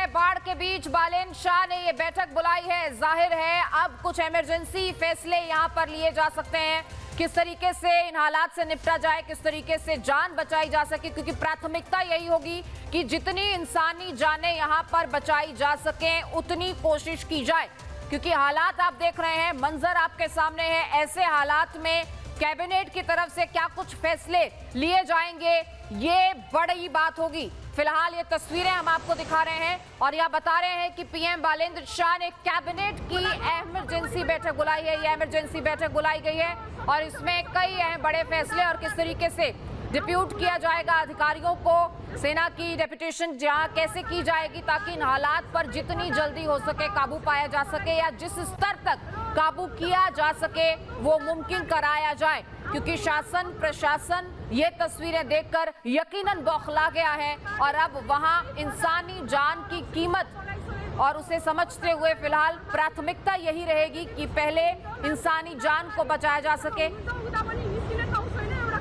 हैं बाढ़ के बीच बालेन शाह ने ये बैठक बुलाई है। जाहिर है अब कुछ इमरजेंसी फैसले यहां पर लिए जा सकते हैं, किस तरीके से इन हालात से निपटा जाए, किस तरीके से जान बचाई जा सके, क्योंकि प्राथमिकता यही होगी कि जितनी इंसानी जानें यहां पर बचाई जा सके उतनी कोशिश की जाए। क्योंकि हालात आप देख रहे हैं, मंजर आपके सामने है। ऐसे हालात में कैबिनेट की तरफ से क्या कुछ फैसले लिए जाएंगे, ये बड़ी बात होगी। फिलहाल ये तस्वीरें हम आपको दिखा रहे हैं और यह बता रहे हैं कि पीएम बालेंद्र शाह ने कैबिनेट की इमरजेंसी बैठक बुलाई है। ये इमरजेंसी बैठक बुलाई गई है और इसमें कई अहम बड़े फैसले और किस तरीके से डिप्यूट किया जाएगा अधिकारियों को, सेना की डेपुटेशन जहां कैसे की जाएगी ताकि इन हालात पर जितनी जल्दी हो सके काबू पाया जा सके या जिस स्तर तक काबू किया जा सके वो मुमकिन कराया जाए। क्योंकि शासन प्रशासन ये तस्वीरें देखकर यकीनन बौखला गया है और अब वहां इंसानी जान की कीमत और उसे समझते हुए फिलहाल प्राथमिकता यही रहेगी कि पहले इंसानी जान को बचाया जा सके।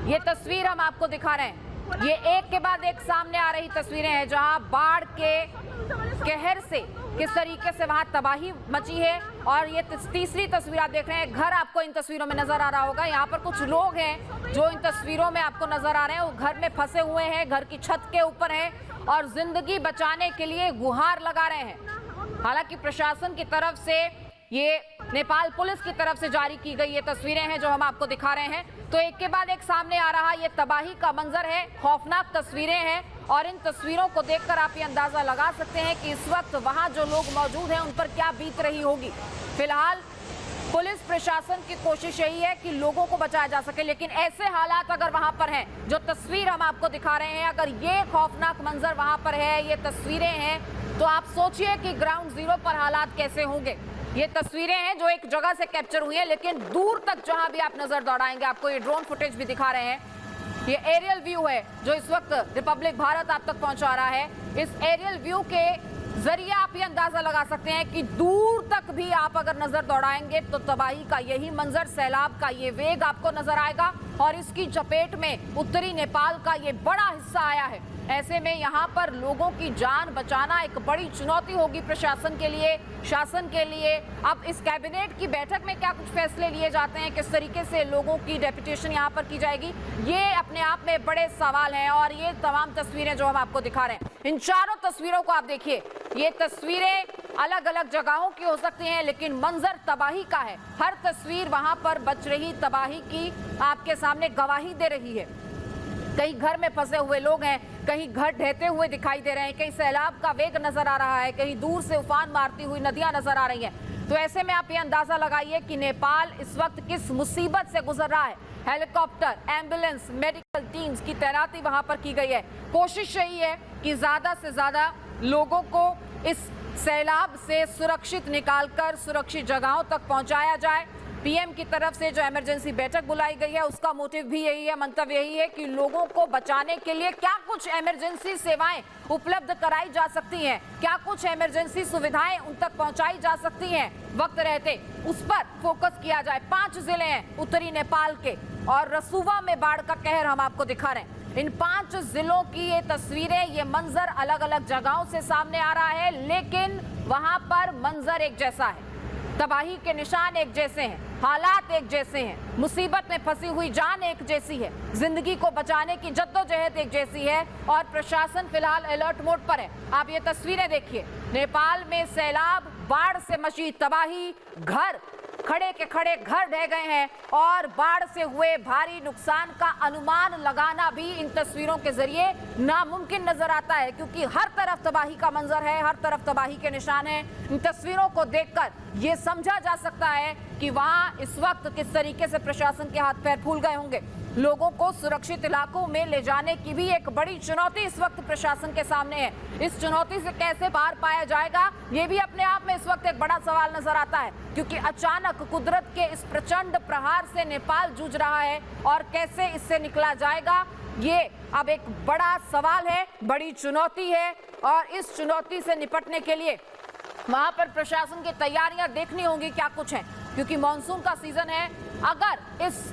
ये तस्वीर हम आपको दिखा रहे हैं, ये एक के बाद एक सामने आ रही तस्वीरें हैं जहां बाढ़ के कहर से किस तरीके से वहां तबाही मची है। और ये तीसरी तस्वीर आप देख रहे हैं, घर आपको इन तस्वीरों में नजर आ रहा होगा। यहाँ पर कुछ लोग हैं जो इन तस्वीरों में आपको नजर आ रहे हैं, वो घर में फंसे हुए हैं, घर की छत के ऊपर हैं और जिंदगी बचाने के लिए गुहार लगा रहे हैं। हालांकि प्रशासन की तरफ से, ये नेपाल पुलिस की तरफ से जारी की गई ये तस्वीरें हैं जो हम आपको दिखा रहे हैं। तो एक के बाद एक सामने आ रहा ये तबाही का मंजर है, खौफनाक तस्वीरें हैं और इन तस्वीरों को देखकर आप ये अंदाजा लगा सकते हैं कि इस वक्त वहां जो लोग मौजूद हैं उन पर क्या बीत रही होगी। फिलहाल पुलिस प्रशासन की कोशिश यही है कि लोगों को बचाया जा सके, लेकिन ऐसे हालात अगर वहां पर हैं, जो तस्वीर हम आपको दिखा रहे हैं, अगर ये खौफनाक मंजर वहां पर है, ये तस्वीरें हैं, तो आप सोचिए कि ग्राउंड जीरो पर हालात कैसे होंगे। ये तस्वीरें हैं जो एक जगह से कैप्चर हुई है, लेकिन दूर तक जहां भी आप नजर दौड़ाएंगे, आपको ये ड्रोन फुटेज भी दिखा रहे हैं। ये एरियल व्यू है जो इस वक्त रिपब्लिक भारत आप तक पहुंचा रहा है। इस एरियल व्यू के जरिए आप ये अंदाजा लगा सकते हैं कि दूर तक भी आप अगर नजर दौड़ाएंगे तो तबाही का यही मंजर, सैलाब का ये वेग आपको नजर आएगा और इसकी चपेट में उत्तरी नेपाल का ये बड़ा हिस्सा आया है। ऐसे में यहाँ पर लोगों की जान बचाना एक बड़ी चुनौती होगी प्रशासन के लिए, शासन के लिए। अब इस कैबिनेट की बैठक में क्या कुछ फैसले लिए जाते हैं, किस तरीके से लोगों की डेपुटेशन यहाँ पर की जाएगी, ये अपने आप में बड़े सवाल हैं। और ये तमाम तस्वीरें जो हम आपको दिखा रहे हैं, इन चारों तस्वीरों को आप देखिए, ये तस्वीरें अलग अलग जगहों की हो सकती हैं लेकिन मंजर तबाही का है। हर तस्वीर वहां पर बच रही तबाही की आपके सामने गवाही दे रही है। कहीं घर में फंसे हुए लोग हैं, कहीं घर ढहते हुए दिखाई दे रहे हैं, कहीं सैलाब का वेग नजर आ रहा है, कहीं दूर से उफान मारती हुई नदियां नजर आ रही हैं। तो ऐसे में आप ये अंदाजा लगाइए कि नेपाल इस वक्त किस मुसीबत से गुजर रहा है। हेलीकॉप्टर, एम्बुलेंस, मेडिकल टीम्स की तैनाती वहां पर की गई है। कोशिश यही है कि ज्यादा से ज्यादा लोगों को इस सैलाब से सुरक्षित निकालकर सुरक्षित जगहों तक पहुंचाया जाए। पीएम की तरफ से जो इमरजेंसी बैठक बुलाई गई है उसका मोटिव भी यही है, मंतव्य यही है कि लोगों को बचाने के लिए क्या कुछ इमरजेंसी सेवाएं उपलब्ध कराई जा सकती हैं, क्या कुछ इमरजेंसी सुविधाएं उन तक पहुंचाई जा सकती हैं वक्त रहते, उस पर फोकस किया जाए। 5 जिले हैं उत्तरी नेपाल के और रसुवा में बाढ़ का कहर हम आपको दिखा रहे हैं। इन 5 जिलों की ये तस्वीरें, ये मंजर अलग अलग जगहों से सामने आ रहा है, लेकिन वहां पर मंजर एक जैसा है, तबाही के निशान एक जैसे हैं, हालात एक जैसे हैं, मुसीबत में फंसी हुई जान एक जैसी है, जिंदगी को बचाने की जद्दोजहद एक जैसी है और प्रशासन फिलहाल अलर्ट मोड पर है। आप ये तस्वीरें देखिए, नेपाल में सैलाब, बाढ़ से मची तबाही, घर खड़े के खड़े घर ढह गए हैं और बाढ़ से हुए भारी नुकसान का अनुमान लगाना भी इन तस्वीरों के जरिए नामुमकिन नजर आता है, क्योंकि हर तरफ तबाही का मंजर है, हर तरफ तबाही के निशान हैं। इन तस्वीरों को देखकर ये समझा जा सकता है कि वहां इस वक्त किस तरीके से प्रशासन के हाथ पैर फूल गए होंगे। लोगों को सुरक्षित इलाकों में ले जाने की भी एक बड़ी चुनौती इस वक्त प्रशासन के सामने है। इस चुनौती से कैसे पार पाया जाएगा, ये भी अपने आप में इस वक्त एक बड़ा सवाल नजर आता है, क्योंकि अचानक कुदरत के इस प्रचंड प्रहार से नेपाल जूझ रहा है और कैसे इससे निकला जाएगा, ये अब एक बड़ा सवाल है, बड़ी चुनौती है। और इस चुनौती से निपटने के लिए वहां पर प्रशासन की तैयारियां देखनी होंगी क्या कुछ है, क्योंकि मानसून का सीजन है। अगर इस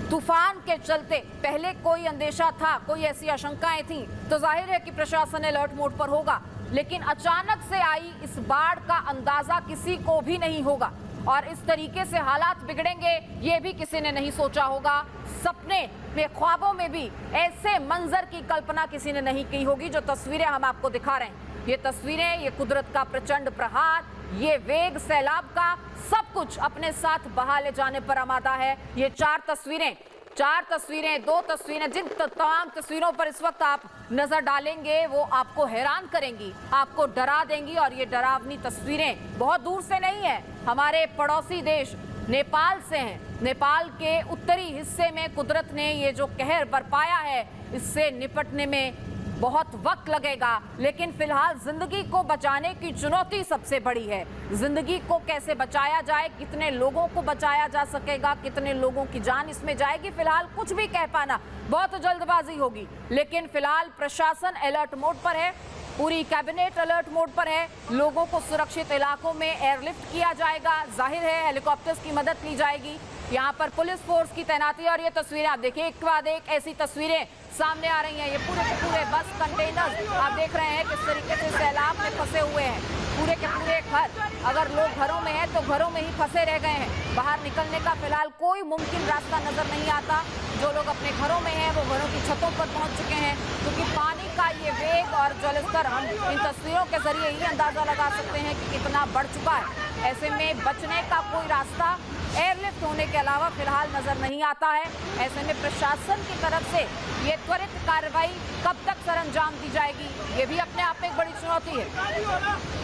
तूफान के चलते पहले कोई अंदेशा था, कोई ऐसी आशंकाएं थी, तो जाहिर है कि प्रशासन अलर्ट मोड पर होगा। लेकिन अचानक से आई इस बाढ़ का अंदाजा किसी को भी नहीं होगा और इस तरीके से हालात बिगड़ेंगे ये भी किसी ने नहीं सोचा होगा। सपने में, ख्वाबों में भी ऐसे मंजर की कल्पना किसी ने नहीं की होगी। जो तस्वीरें हम आपको दिखा रहे हैं, ये तस्वीरें, ये कुदरत का प्रचंड प्रहार, ये वेग सैलाब का, सब कुछ अपने साथ बहा ले जाने पर आमादा है। ये चार तस्वीरें, दो तस्वीरें, जिन तमाम तस्वीरों पर इस वक्त आप नजर डालेंगे वो आपको हैरान करेंगी, आपको डरा देंगी। और ये डरावनी तस्वीरें बहुत दूर से नहीं है, हमारे पड़ोसी देश नेपाल से हैं। नेपाल के उत्तरी हिस्से में कुदरत ने ये जो कहर बरपाया है, इससे निपटने में बहुत वक्त लगेगा, लेकिन फिलहाल जिंदगी को बचाने की चुनौती सबसे बड़ी है। जिंदगी को कैसे बचाया जाए, कितने लोगों को बचाया जा सकेगा, कितने लोगों की जान इसमें जाएगी, फिलहाल कुछ भी कह पाना बहुत जल्दबाजी होगी। लेकिन फिलहाल प्रशासन अलर्ट मोड पर है, पूरी कैबिनेट अलर्ट मोड पर है। लोगों को सुरक्षित इलाकों में एयरलिफ्ट किया जाएगा, जाहिर है हेलीकॉप्टर्स की मदद ली जाएगी। यहाँ पर पुलिस फोर्स की तैनाती। और ये तस्वीरें आप देखिए, एक के बाद एक ऐसी तस्वीरें सामने आ रही हैं। ये पूरे के पूरे बस कंटेनर्स आप देख रहे हैं किस तरीके से सैलाब में फंसे हुए हैं। पूरे के पूरे घर, अगर लोग घरों में हैं तो घरों में ही फंसे रह गए हैं। बाहर निकलने का फिलहाल कोई मुमकिन रास्ता नजर नहीं आता। जो लोग अपने घरों में हैं वो घरों की छतों पर पहुंच चुके हैं, क्योंकि पानी का ये वेग और जलस्तर हम इन तस्वीरों के जरिए ही अंदाजा लगा सकते हैं कि कितना बढ़ चुका है। ऐसे में बचने का कोई रास्ता एयरलिफ्ट होने के अलावा फिलहाल नजर नहीं आता है। ऐसे में प्रशासन की तरफ से ये त्वरित कार्रवाई कब तक सरंजाम दी जाएगी, ये भी अपने आप में एक बड़ी चुनौती है,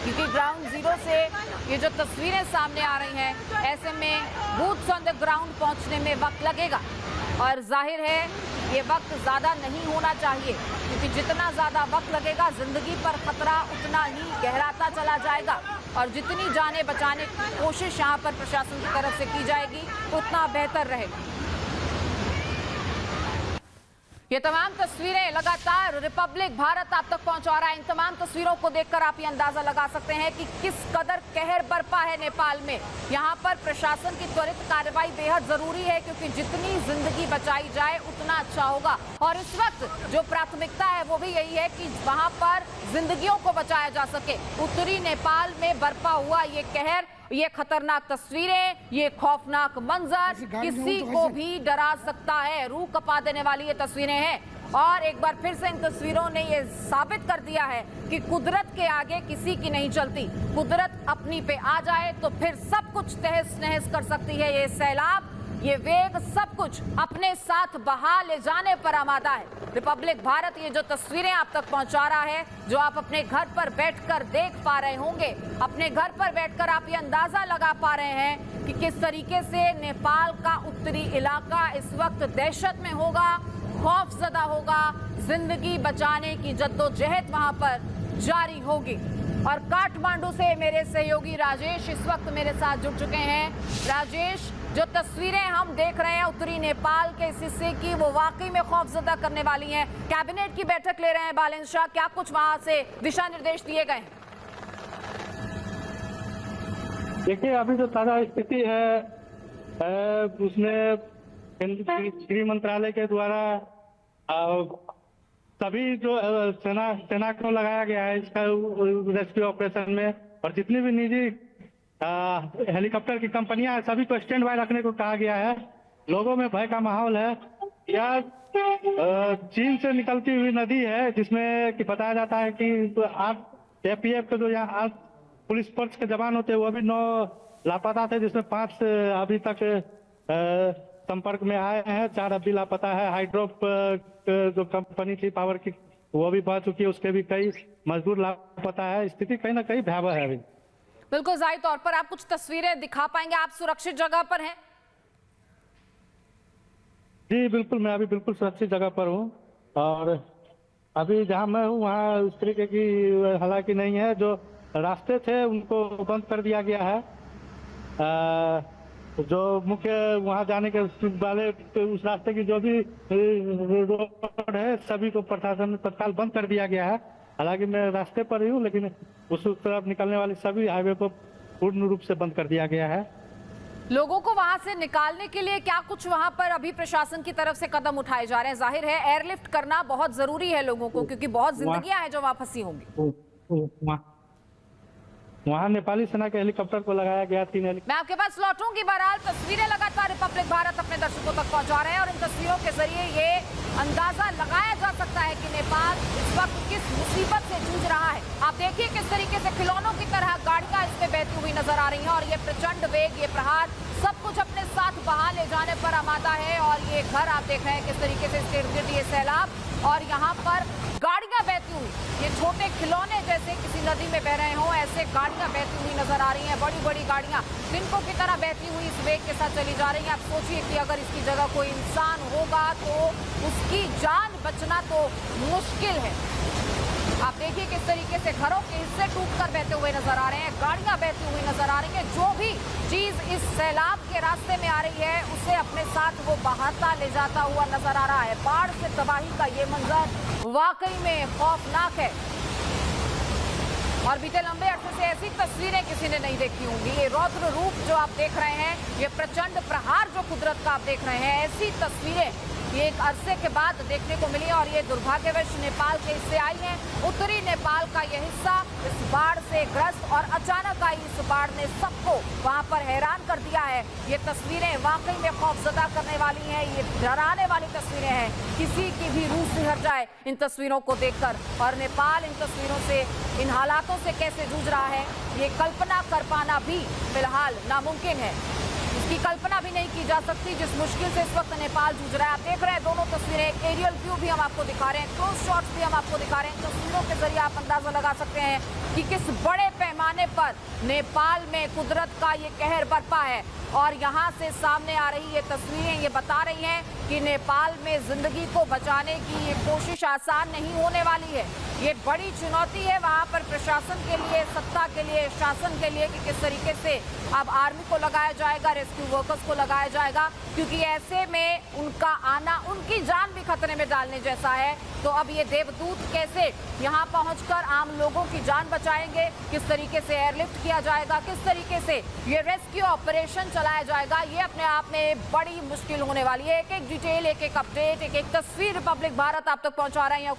क्योंकि ग्राउंड जीरो से ये जो तस्वीरें सामने आ रही हैं, ऐसे में बूट्स ऑन द ग्राउंड पहुंचने में वक्त लगेगा। और जाहिर है ये वक्त ज़्यादा नहीं होना चाहिए, क्योंकि जितना ज़्यादा वक्त लगेगा जिंदगी पर खतरा उतना ही गहराता चला जाएगा। और जितनी जानें बचाने की कोशिश यहाँ पर प्रशासन की तरफ से की जाएगी उतना बेहतर रहेगा। ये तमाम तस्वीरें लगातार रिपब्लिक भारत आप तक पहुंचा रहा है। इन तमाम तस्वीरों को देखकर आप ये अंदाजा लगा सकते हैं कि किस कदर कहर बरपा है नेपाल में। यहाँ पर प्रशासन की त्वरित कार्रवाई बेहद जरूरी है, क्योंकि जितनी जिंदगी बचाई जाए उतना अच्छा होगा। और इस वक्त जो प्राथमिकता है वो भी यही है कि वहाँ पर जिंदगियों को बचाया जा सके। उत्तरी नेपाल में बरपा हुआ ये कहर, ये खतरनाक तस्वीरें, ये खौफनाक मंजर किसी को भी डरा सकता है, रूह कपा देने वाली ये तस्वीरें हैं। और एक बार फिर से इन तस्वीरों ने ये साबित कर दिया है कि कुदरत के आगे किसी की नहीं चलती। कुदरत अपनी पे आ जाए तो फिर सब कुछ तहस नहस कर सकती है। ये सैलाब, ये वेग, सब कुछ अपने साथ बहा ले जाने पर आमादा है। रिपब्लिक भारत ये जो तस्वीरें आप तक पहुंचा रहा है, जो आप अपने घर पर बैठकर देख पा रहे होंगे, अपने घर पर बैठकर आप ये अंदाजा लगा पा रहे हैं कि किस तरीके से नेपाल का उत्तरी इलाका इस वक्त दहशत में होगा, खौफजदा होगा। जिंदगी बचाने की जद्दोजहद वहां पर जारी होगी। और काठमांडू से मेरे सहयोगी राजेश इस वक्त मेरे साथ जुड़ चुके हैं। राजेश, जो तस्वीरें हम देख रहे हैं उत्तरी नेपाल के इस हिस्से की, वो वाकई में खौफजदा करने वाली हैं। कैबिनेट की बैठक ले रहे हैं बालेंद्र शाह, क्या कुछ वहां से दिशा निर्देश दिए गए हैं? देखिए, अभी जो ताजा स्थिति है उसमें गृह मंत्रालय के द्वारा सभी जो सेना को लगाया गया है इसका रेस्क्यू ऑपरेशन में, और जितनी भी निजी हेलीकॉप्टर की कंपनियां हैं सभी को स्टैंड बाय रखने को कहा गया है। लोगों में भय का माहौल है। यह चीन से निकलती हुई नदी है, जिसमें कि बताया जाता है कि एपीएफ के जो यहाँ पुलिस फोर्स के जवान होते हैं वो अभी 9 लापता थे, जिसमें 5 अभी तक संपर्क में आए हैं, 4 अभी लापता है। हाइड्रोप जो कंपनी थी पावर की वो भी बह चुकी है, उसके भी कई मजदूर लापता है। स्थिति कहीं ना कहीं भयावह है अभी। बिल्कुल, जाहिर तौर पर आप कुछ तस्वीरें दिखा पाएंगे? आप सुरक्षित जगह पर हैं? जी बिल्कुल, मैं अभी बिल्कुल सुरक्षित जगह पर हूँ, और अभी जहाँ मैं हूँ वहाँ उस तरीके की हालांकि नहीं है। जो रास्ते थे उनको बंद कर दिया गया है। जो मुख्य वहां जाने के वाले उस रास्ते की जो भी रोड है सभी को प्रशासन ने तत्काल बंद कर दिया गया है। हालांकि मैं रास्ते पर ही हूँ, लेकिन उस तरफ निकलने वाली सभी हाईवे को पूर्ण रूप से बंद कर दिया गया है। लोगों को वहां से निकालने के लिए क्या कुछ वहां पर अभी प्रशासन की तरफ से कदम उठाए जा रहे हैं? जाहिर है एयरलिफ्ट करना बहुत जरूरी है लोगों को, क्योंकि बहुत जिंदगियां हैं जो वहां फंसी होंगी। वहाँ नेपाली सेना के हेलीकॉप्टर को लगाया गया 3 हेलीकॉप्टर। मैं आपके पास लौटूंगी। बहरहाल तस्वीरें लगातार रिपब्लिक भारत अपने दर्शकों तक पहुंचा रहे हैं और इन तस्वीरों के जरिए ये अंदाजा लगाया जा सकता है कि नेपाल इस वक्त किस मुसीबत से जूझ रहा है। आप देखिए किस तरीके से खिलौनों की तरह गाड़ियां इसमें बहती हुई नजर आ रही हैं और ये प्रचंड वेग, ये प्रहार सब कुछ अपने साथ बहा ले जाने पर आमादा है। और ये घर आप देख रहे हैं किस तरीके से इसके इर्द गिर्द ये सैलाब और यहाँ पर गाड़ियां बहती हुई, ये छोटे खिलौने जैसे किसी नदी में बह रहे हों ऐसे गाड़ियां बहती हुई नजर आ रही हैं। बड़ी बड़ी गाड़ियां तिनकों की तरह बहती हुई इस वेग के साथ चली जा रही हैं। आप सोचिए कि अगर इसकी जगह कोई इंसान होगा तो उसकी जान बचना तो मुश्किल है। आप देखिए किस तरीके से घरों के हिस्से टूटकर बहते हुए नजर आ रहे हैं, गाड़ियां बहती हुई नजर आ रही हैं। जो भी चीज इस सैलाब के रास्ते में आ रही है उसे अपने साथ वो बहाता ले जाता हुआ नजर आ रहा है। बाढ़ से तबाही का ये मंजर वाकई में खौफनाक है और बीते लंबे अरसे से ऐसी तस्वीरें किसी ने नहीं देखी होंगी। ये रौद्र रूप जो आप देख रहे हैं, ये प्रचंड प्रहार जो कुदरत का आप देख रहे हैं, ऐसी तस्वीरें ये एक अरसे के बाद देखने को मिली और ये दुर्भाग्यवश नेपाल के हिस्से आई हैं। उत्तरी नेपाल का यह हिस्सा इस बाढ़ से ग्रस्त और अचानक आई इस बाढ़ ने सबको वहां पर हैरान कर दिया है। ये तस्वीरें वाकई में खौफजदा करने वाली हैं, ये डराने वाली तस्वीरें हैं। किसी की भी रूह सिहर जाए इन तस्वीरों को देखकर। और नेपाल इन तस्वीरों से, इन हालातों से कैसे जूझ रहा है ये कल्पना कर पाना भी फिलहाल नामुमकिन है। इसकी कल्पना भी नहीं की जा सकती जिस मुश्किल से इस वक्त नेपाल जूझ रहा है। आप देख रहे हैं दोनों तस्वीरें, एक एरियल व्यू भी हम आपको दिखा रहे हैं, क्लोज शॉट्स भी हम आपको दिखा रहे हैं। तस्वीरों के जरिए आप अंदाजा लगा सकते हैं कि किस बड़े पैमाने पर नेपाल में कुदरत का ये कहर बरपा है। और यहाँ से सामने आ रही ये तस्वीरें ये बता रही हैं कि नेपाल में जिंदगी को बचाने की ये कोशिश आसान नहीं होने वाली है। ये बड़ी चुनौती है वहाँ पर प्रशासन के लिए, सत्ता के लिए, शासन के लिए कि किस तरीके से अब आर्मी को लगाया जाएगा, रेस्क्यू वर्कर्स को लगाया जाएगा, क्योंकि ऐसे में उनका आना उनकी जान भी खतरे में डालने जैसा है। तो अब ये देवदूत कैसे यहाँ पहुंचकर आम लोगों की जान बचाएंगे, किस तरीके से एयरलिफ्ट किया जाएगा, किस तरीके से ये रेस्क्यू ऑपरेशन चलाया जाएगा, ये अपने आप में बड़ी मुश्किल होने वाली है। एक एक डिटेल, एक एक अपडेट, एक एक तस्वीर रिपब्लिक भारत आप तक पहुंचा रहे हैं।